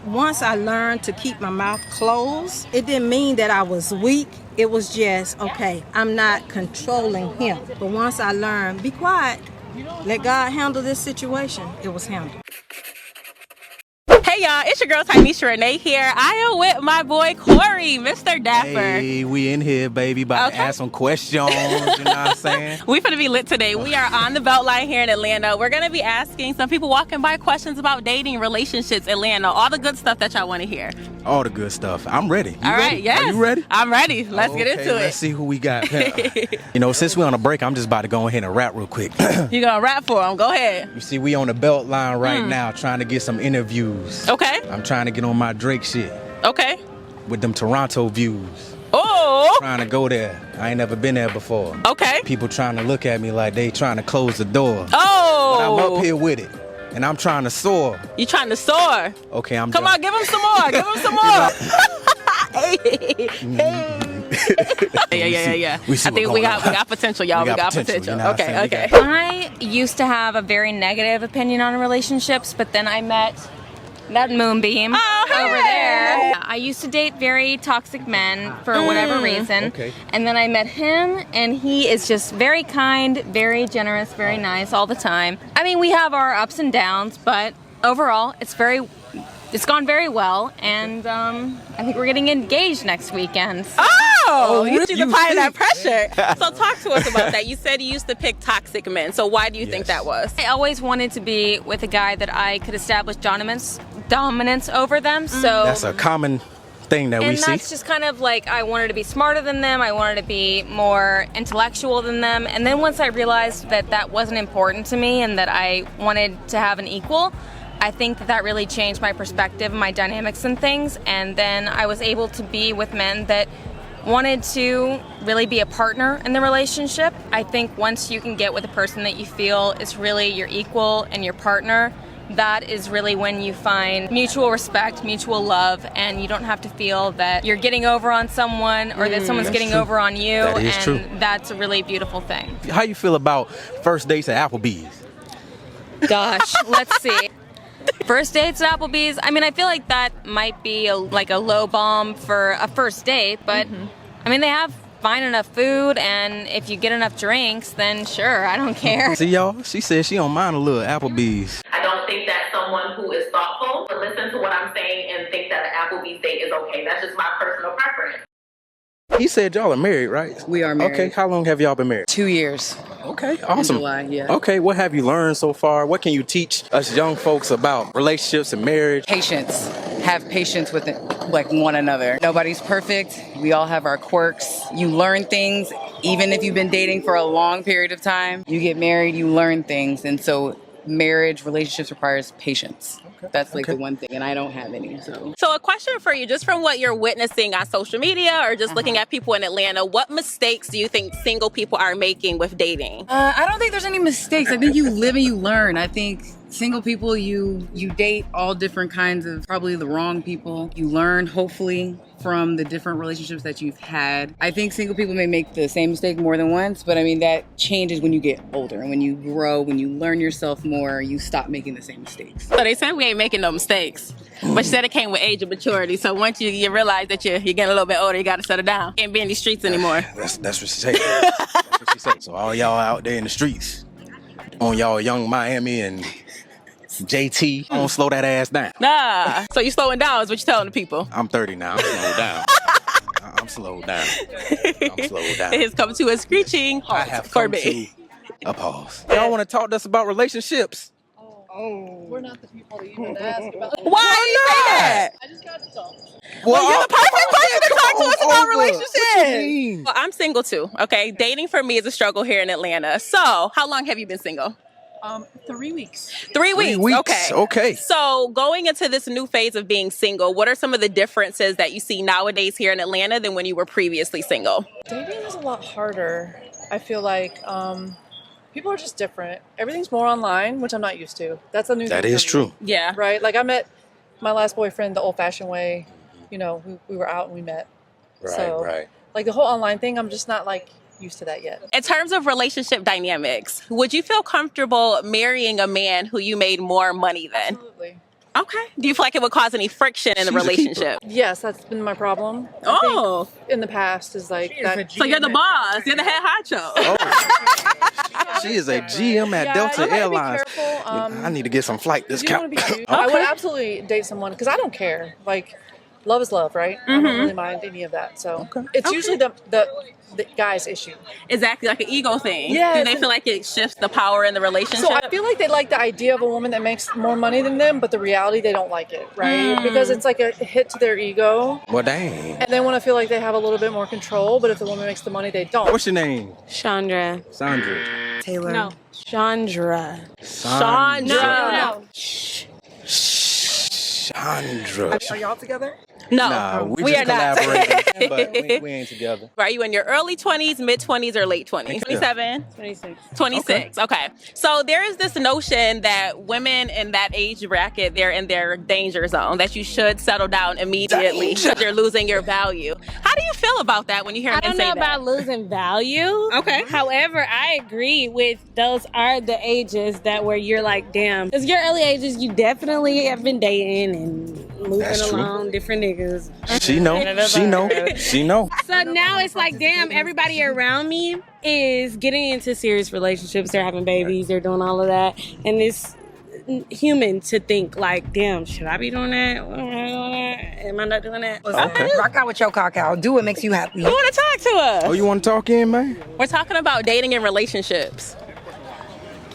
once I learned to keep my mouth closed, it didn't mean that I was weak. It was just, okay, I'm not controlling him. But once I learned, be quiet, let God handle this situation, it was handled. Hey y'all, it's your girl Tynesha Renee here. I am with my boy Corey, Mr. Dapper. Hey, we in here, baby, about to ask some questions, you know what I'm saying? We finna be lit today. We are on the Beltline here in Atlanta. We're gonna be asking some people walking by questions about dating, relationships, Atlanta, all the good stuff that y'all wanna hear. All the good stuff. I'm ready. You all right, ready? yes. Are you ready? I'm ready. Let's get into it. Let's see who we got. You know, since we're on a break, I'm just about to go ahead and rap real quick. You gonna rap for him? Go ahead. You see, we on the Beltline right now trying to get some interviews. Okay. I'm trying to get on my Drake shit. Okay. With them Toronto views. Oh. Trying to go there. I ain't never been there before. Okay. People trying to look at me like they trying to close the door. Oh. But I'm up here with it. And I'm trying to soar. You trying to soar? Okay, I'm Come done. on, give him some more. Give him some more. Yeah. I think we got potential, y'all. We got potential. You know okay. I used to have a very negative opinion on relationships, but then I met that moonbeam over there. I used to date very toxic men for whatever reason. Okay. And then I met him, and he is just very kind, very generous, very nice all the time. I mean, we have our ups and downs, but overall, it's gone very well, and I think we're getting engaged next weekend. So. Oh, you apply that pressure. So talk to us about that. You said you used to pick toxic men. So why do you think that was? I always wanted to be with a guy that I could establish dominance over them. So that's a common thing that we see. And that's just kind of like, I wanted to be smarter than them. I wanted to be more intellectual than them. And then once I realized that that wasn't important to me and that I wanted to have an equal, I think that really changed my perspective, my dynamics and things. And then I was able to be with men that wanted to really be a partner in the relationship. I think once you can get with a person that you feel is really your equal and your partner, that is really when you find mutual respect, mutual love, and you don't have to feel that you're getting over on someone or that someone's getting over on you. That is true. That's a really beautiful thing. How you feel about first dates at APPLEBEES? Gosh, let's see. First dates at APPLEBEES, I mean, I feel like that might be like a low bomb for a first date, but I mean, they have fine enough food, and if you get enough drinks, then sure, I don't care. See, y'all, she said she don't mind a little APPLEBEES. I don't think that someone who is thoughtful will listen to what I'm saying and think that an APPLEBEES date is okay. That's just my personal preference. He said y'all are married, right? We are married. Okay, how long have y'all been married? 2 years. Okay, awesome. In July, yeah. Okay, what have you learned so far? What can you teach us young folks about relationships and marriage? Patience. Have patience with one another. Nobody's perfect. We all have our quirks. You learn things, even if you've been dating for a long period of time. You get married, you learn things. And so marriage, relationships requires patience. That's the one thing, and I don't have any. So a question for you, just from what you're witnessing on social media or just looking at people in Atlanta, what mistakes do you think single people are making with dating? I don't think there's any mistakes. I think you live and you learn. I think single people, you date all different kinds of probably the wrong people. You learn, hopefully, from the different relationships that you've had. I think single people may make the same mistake more than once, but I mean, that changes when you get older and when you grow, when you learn yourself more, you stop making the same mistakes. So they said we ain't making no mistakes, but she said it came with age and maturity. So once you realize that you're getting a little bit older, you got to settle down. Can't be in these streets anymore. That's what she said. That's what she said. So all y'all out there in the streets, on y'all young Miami and JT, don't slow that ass down. Nah. So you slowing down is what you're telling the people. I'm 30 now. I'm slowed down. I'm slowed down. I'm slowed down. It has come to a screeching halt. I have come to a pause. Y'all want to talk to us about relationships? We're not the people that you need to ask about. Why do you say that? I just got to talk. Well, you're the perfect person to talk to us about relationships. What you mean? Well, I'm single too, okay? Dating for me is a struggle here in Atlanta. So, how long have you been single? 3 weeks. 3 weeks. 3 weeks. Okay. So going into this new phase of being single, what are some of the differences that you see nowadays here in Atlanta than when you were previously single? Dating is a lot harder. I feel like people are just different. Everything's more online, which I'm not used to. That's a new thing. That is true. Yeah. Right? Like I met my last boyfriend the old-fashioned way. You know, we were out and we met. Right. Like the whole online thing, I'm just not like used to that yet. In terms of relationship dynamics, would you feel comfortable marrying a man who you made more money than? Absolutely. Okay. Do you feel like it would cause any friction in the She's a keeper. relationship? Yes, that's been my problem. Oh. In the past is like that. So you're the boss. You're the head honcho. Oh. She is a GM at Yeah, Delta you gotta be Airlines. careful, I need to get some flight You don't discount. want to be cute. I would absolutely date someone because I don't care. Like, love is love, right? I don't really mind any of that. So it's usually the guy's issue. Exactly, like an ego thing. Yes, Do they feel like it shifts the power in the relationship? So I feel like they like the idea of a woman that makes more money than them, but the reality they don't like it, right? Because it's like a hit to their ego. Well, dang. And they want to feel like they have a little bit more control, but if the woman makes the money, they don't. What's your name? Chandra. Sandra. Taylor. No. Chandra. Chandra. Chandra. Are y'all together? No, Nah, we we just are not. collaborating, but we ain't together. Are you in your early 20s, mid 20s, or late 20s? 27? 26. 26. Okay. So there is this notion that women in that age bracket, they're in their danger zone, that you should settle down immediately because you're losing your value. How do you feel about that when you hear I men don't say know that? about losing value. Okay. However, I agree with those are the ages that where you're like, damn. Because your early ages, you definitely have been dating and moving That's true. along different niggas. She know. She know. She know. So now it's like, damn, everybody around me is getting into serious relationships. They're having babies. They're doing all of that. And it's human to think like, damn, should I be doing that? Am I doing that? Am I not doing that? Okay. Rock out with your cock out. Do what makes you happy. You want to talk to us? Oh, you want to talk in, man? We're talking about dating and relationships.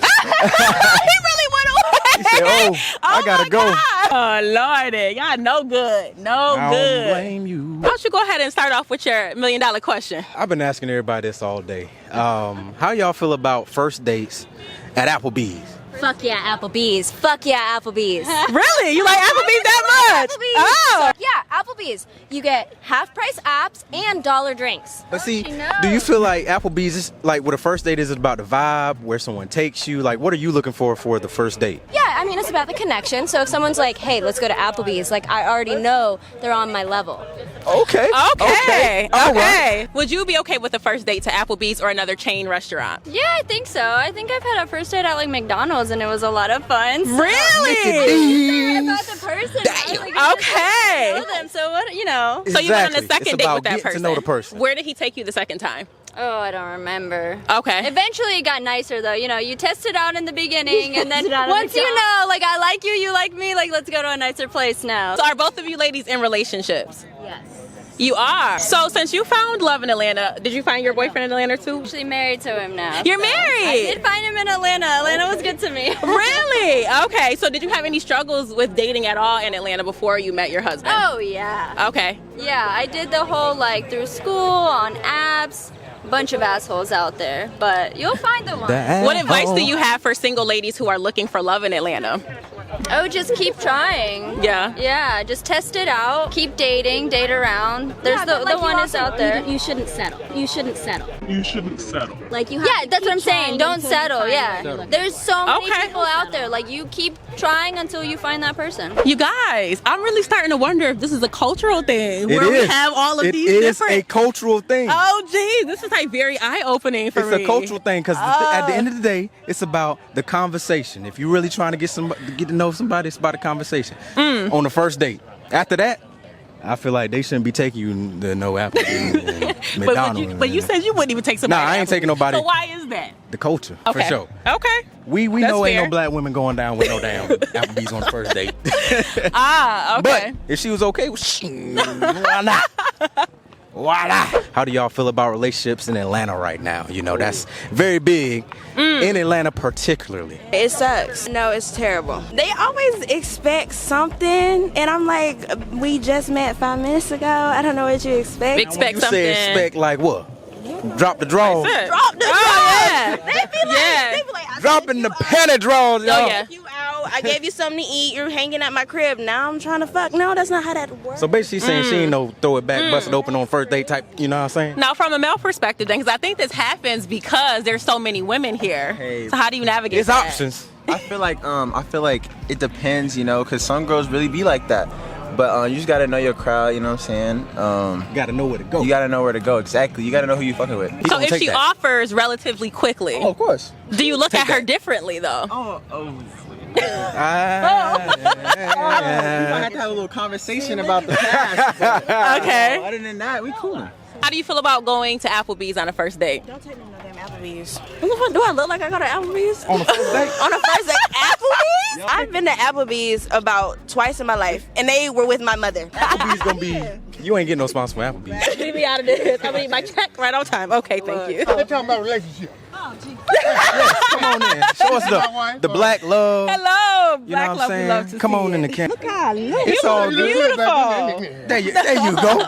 He really went away. He said, "Oh, I gotta go." Oh Lordy, y'all no good, no I good. don't blame you. Why don't you go ahead and start off with your $1 million question? I've been asking everybody this all day. How y'all feel about first dates at Applebee's? Fuck yeah, APPLEBEES. Fuck yeah, APPLEBEES. Really? You like Applebee's that much? APPLEBEES. Oh. Yeah, APPLEBEES. You get half price apps and dollar drinks. But see, do you feel like Applebee's is like with a first date is about the vibe, where someone takes you? Like, what are you looking for the first date? Yeah, I mean, it's about the connection. So if someone's like, hey, let's go to APPLEBEES, like, I already know they're on my level. Okay. Okay. All Okay. Would you be okay with the first date to Applebee's or another chain restaurant? Yeah, I think so. I think I've had a first date at, like, McDonald's, and it was a lot of fun. So Really? about the person. Okay. Know them, so what, you know. So you went on a Exactly. second It's date about with that getting person. to know the person. Where did he take you the second time? Oh, I don't remember. Okay. Eventually it got nicer though. You know, you test it out in the beginning and then once you know, like, I like you, you like me, like, let's go to a nicer place now. So are both of you ladies in relationships? Yes. You are. So since you found love in Atlanta, did you find your boyfriend in Atlanta too? I'm actually married to him now. You're so married? I did find him in Atlanta. Atlanta was good to me. Really? Okay. So did you have any struggles with dating at all in Atlanta before you met your husband? Oh yeah. Okay. Yeah, I did the whole, like, through school, on apps. Bunch of assholes out there, but you'll find the one. What advice do you have for single ladies who are looking for love in Atlanta? Oh, just keep trying. Yeah. Yeah, just test it out. Keep dating, date around. There's the one is out there. You shouldn't settle. You shouldn't settle. You shouldn't settle. Like, you have Yeah, to that's keep what I'm saying. trying Don't until you settle. find Yeah. what you're looking There's so many Okay. people out there. Like, you keep trying until you find that person. You guys, I'm really starting to wonder if this is a cultural thing where we have all of these It is different. a cultural thing. Oh, geez, this is like very eye-opening for It's me. a cultural thing because at the end of the day, it's about the conversation. If you're really trying to get to know somebody, it's about a conversation on the first date. After that, I feel like they shouldn't be taking you to no Applebee's and McDonald's. But you said you wouldn't even take somebody. Nah, I ain't taking nobody. So why is that? The culture, Okay. for sure. Okay. We That's know ain't fair. no black women going down with no damn Applebee's on the first date. Ah, okay. But if she was okay, why not? Why not? How do y'all feel about relationships in Atlanta right now? You know, that's very big in Atlanta particularly. It sucks. No, it's terrible. They always expect something, and I'm like, we just met 5 minutes ago. I don't know what you expect. Expect You something. say expect like what? Drop the draws. Drop the yeah. They be like, Yeah. they be like, I Dropping the took you out. penny draws, y'all. Oh, yeah. You out. I gave you something to eat. You're hanging at my crib. Now I'm trying to fuck. No, that's not how that works. So basically saying she ain't no throw it back, bust it open on first date type, you know what I'm saying? Now, from a male perspective, then, because I think this happens because there's so many women here. Hey. So how do you navigate It's that? options. I feel like it depends, you know, because some girls really be like that. But you just gotta know your crowd, you know what I'm saying? You gotta know where to go. You gotta know where to go, exactly. You gotta know who you fucking with. So if she offers relatively quickly, Oh, of course. do you look Take at her that. differently though? Oh, We're gonna have to have a little conversation about the past. But, Okay. Other than that, we cool. How do you feel about going to Applebee's on a first date? Don't take me to no damn Applebee's. Do I look like I go to Applebee's? On the first date? On a first date, Applebee's? I've been to Applebee's about twice in my life, and they were with my mother. Applebee's gonna be. You ain't getting no sponsor from Applebee's. Leave me out of this. I mean, my check right on time. Okay, thank you. We're talking about relationship. Yes, come on in. Show us the black love. Hello, You know black what love. I'm We love saying? to Come see on it. in the camera. Look how I look. It's all good. Beautiful. There you go.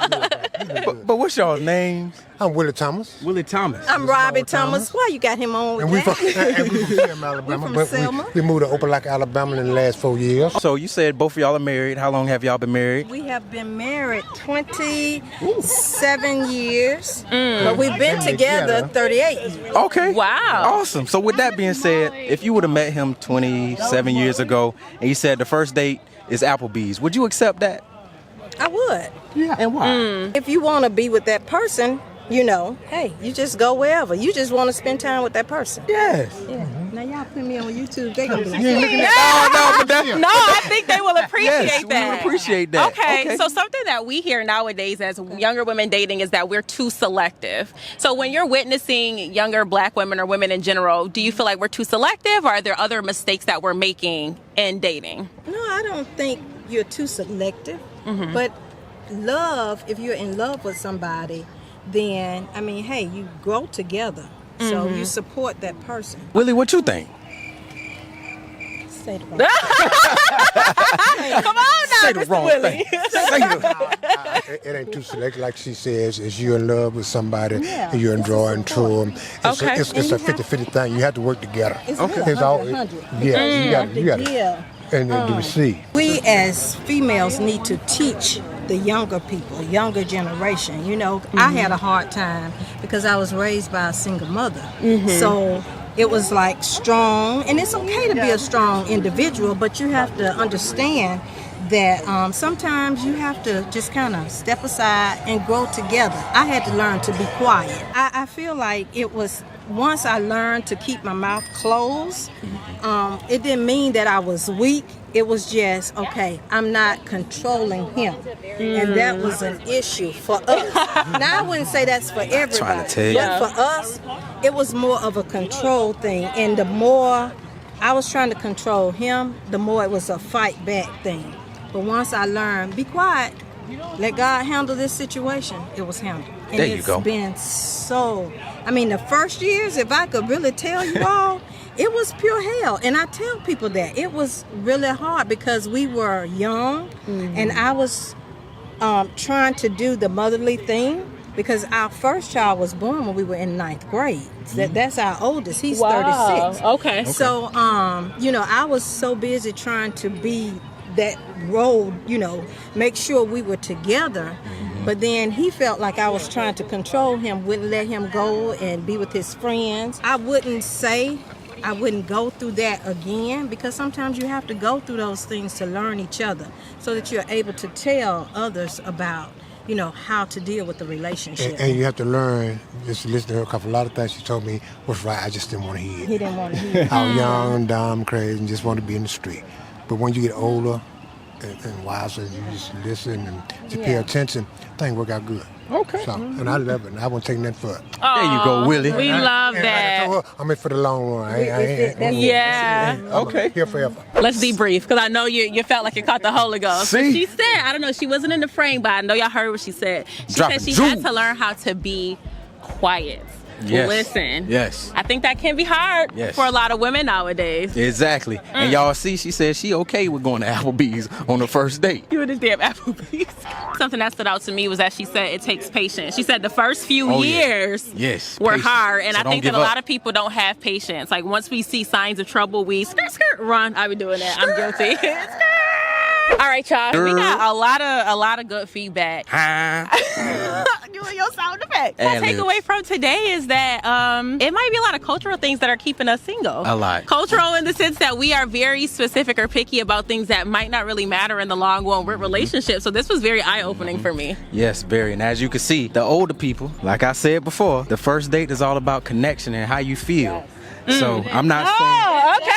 But what's y'all's names? I'm Willie Thomas. Willie Thomas. I'm Robbie Thomas. Why you got him on with And we that? from Selma, Alabama. from But Selma? we moved to Opelika, Alabama in the last 4 years. So you said both of y'all are married. How long have y'all been married? We have been married 27 years, but we've been together 38 years. Okay. Wow. Awesome. So with that being said, if you would have met him 27 years ago and you said the first date is Applebee's, would you accept that? I would. Yeah. And why? If you want to be with that person, you know, hey, you just go wherever. You just want to spend time with that person. Yes. Yeah. Now y'all put me on YouTube. They gonna be like, No, I think they will appreciate Yes, we that. would appreciate that. Okay, so something that we hear nowadays as younger women dating is that we're too selective. So when you're witnessing younger black women or women in general, do you feel like we're too selective, or are there other mistakes that we're making in dating? no, I don't think you're too selective. But love, if you're in love with somebody, then I mean, hey, you grow together. So you support that person. Willie, what you think? Say the wrong Come on now, Say the Mr. wrong Willie. thing. Say the It ain't too select, like she says. Is you in love with somebody Yeah, and you're it's a enjoying to support. them. Okay. It's a 50-50 thing. You have to work together. It's Okay. real, It's all, 100. yeah, you got to. Yeah. And to receive. We as females need to teach the younger people, younger generation. You know, I had a hard time because I was raised by a single mother. So it was like strong, and it's okay to be a strong individual, but you have to understand that sometimes you have to just kind of step aside and grow together. I had to learn to be quiet. I feel like it was once I learned to keep my mouth closed, it didn't mean that I was weak. It was just, okay, I'm not controlling him. And that was an issue for us. Now, I wouldn't say that's for everybody. Trying to tell you. But for us, it was more of a control thing. And the more I was trying to control him, the more it was a fight back thing. But once I learned, be quiet, let God handle this situation, it was handled. And There you it's go. been so, I mean, the first years, if I could really tell you all, it was pure hell. And I tell people that. It was really hard because we were young and I was trying to do the motherly thing because our first child was born when we were in 9th grade. That's our oldest. He's 36. Okay. So, you know, I was so busy trying to be that role, you know, make sure we were together. But then he felt like I was trying to control him, wouldn't let him go and be with his friends. I wouldn't say I wouldn't go through that again because sometimes you have to go through those things to learn each other so that you're able to tell others about, you know, how to deal with the relationship. And you have to learn, just listen to her, because a lot of things she told me was right. I just didn't want to hear it. He didn't want to hear it. I was young, dumb, crazy, and just wanted to be in the street. But when you get older and wiser, you just listen and to pay attention, things work out good. Okay. So, and I love it, and I won't take nothing for it. There you go, Willie. We love And I that. told her, I'm in for the long run. Yeah. Okay. Here forever. Let's debrief, because I know you felt like you caught the Holy Ghost. See? She said, I don't know, she wasn't in the frame, but I know y'all heard what she said. She Dropping said she had jewels. to learn how to be quiet. Yes. Listen. Yes. I think that can be hard Yes. for a lot of women nowadays. Exactly. And y'all see, she said she okay with going to Applebee's on the first date. You and this damn Applebee's. Something that stood out to me was that she said it takes patience. She said the first few Oh, yeah. years Yes, were patience. hard. And So I don't think that give a up. lot of people don't have patience. Like once we see signs of trouble, we skirt, run. I be doing that. I'm guilty. All right, y'all. We got a lot of good feedback. You and your sound effects. The Ad-libs. takeaway from today is that it might be a lot of cultural things that are keeping us single. A lot. Cultural in the sense that we are very specific or picky about things that might not really matter in the long run with relationships. So this was very eye-opening for me. Yes, very. And as you can see, the older people, like I said before, the first date is all about connection and how you feel. So I'm not saying. Oh, okay.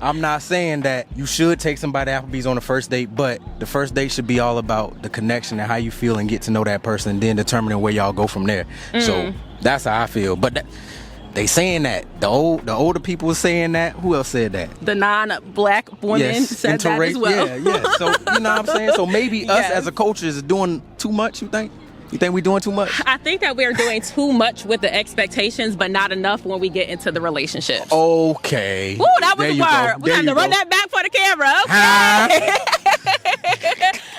I'm not saying that you should take somebody to Applebee's on the first date, but the first date should be all about the connection and how you feel and get to know that person, and then determining where y'all go from there. So that's how I feel. But they saying that the older people was saying that. Who else said that? The non-black women said that as well. Yeah. So you know what I'm saying. So maybe us as a culture is doing too much. You think? You think we're doing too much? I think that we're doing too much with the expectations, but not enough when we get into the relationship. Okay. Ooh, that was the word. We have to run that back for the camera. Okay.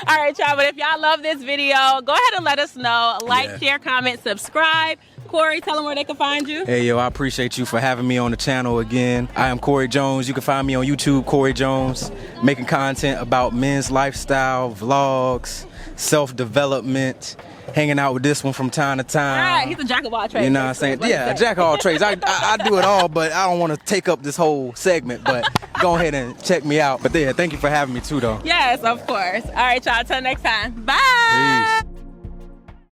All right, y'all. But if y'all love this video, go ahead and let us know. Like, share, comment, subscribe. Corey, tell them where they can find you. Hey, yo, I appreciate you for having me on the channel again. I am Corey Jones. You can find me on YouTube, Corey Jones, making content about men's lifestyle, vlogs, self-development, hanging out with this one from time to time. All right, he's a jack of all trades. You know what I'm saying? Yeah, a jack of all trades. I do it all, but I don't want to take up this whole segment, but go ahead and check me out. But yeah, thank you for having me too, though. Yes, of course. All right, y'all. Until next time. Bye.